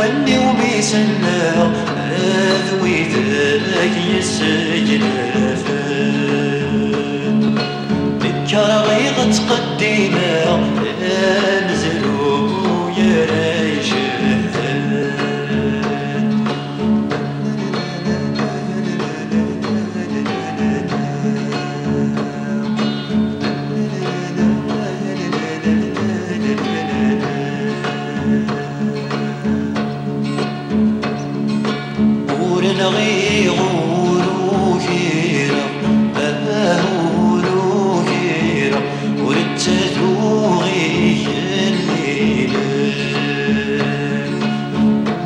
غني وميسنا ذوي ذاك يسجل كراغي غتقدينا نزلو يا رايشد ورنغي غورو كيرا باهورو كيرا ورتدوغي الليل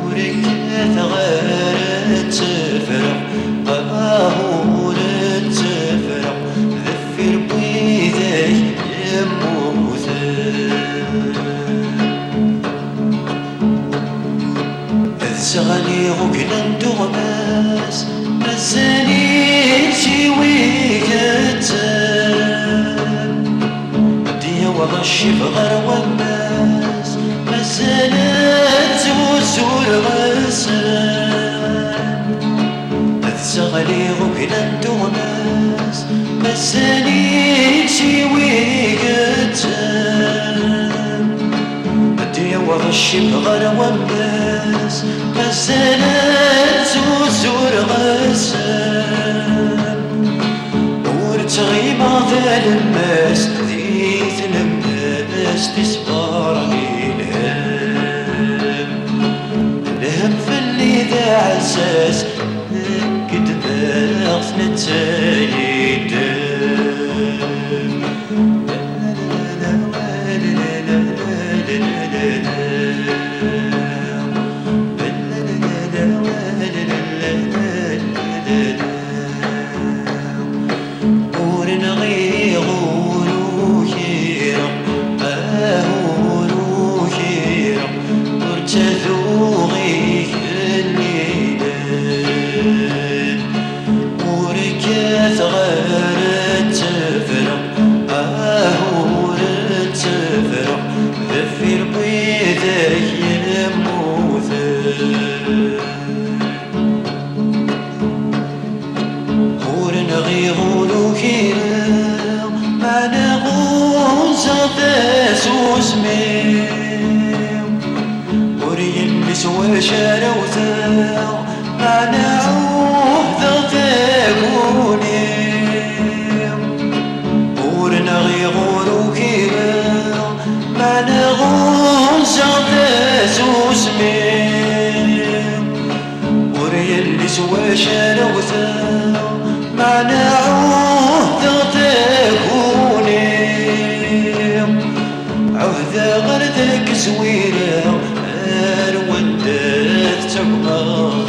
وركات غارت تفرق باهورت تفرق ذفر بيدك يموت زغني غقلا ندغماس مازالي شي ويكتاب ديا وغشي بغر وماس مازالت وزور غسان زغني غقلا ندغماس مازالي شي ويكتاب ديا وغشي بغر وماس مازالت وزور غسان ورتغيب ذا الماس ذيث الماس تسبر الهام الهم في اللي ذا عساس قد باغ نتايد ورنغي غورو كيرا باهورو كيرا ورتذوغي الليلان وركات غارت تفرق باهورت تفرق ذفر بيدك يموثان ورنغي غولو كيرا ما نغوز ذاس وسميم وريلس وشاروتا ما نعوه ذاك ونيم ورنغي غولو كيرا ما نغوز ذاس وسميم وريلس وشاروتا ما نعوه تغتاكوني عهدا غردك زويرة الودات تبقى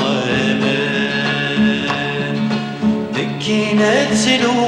غامان دكينات سلو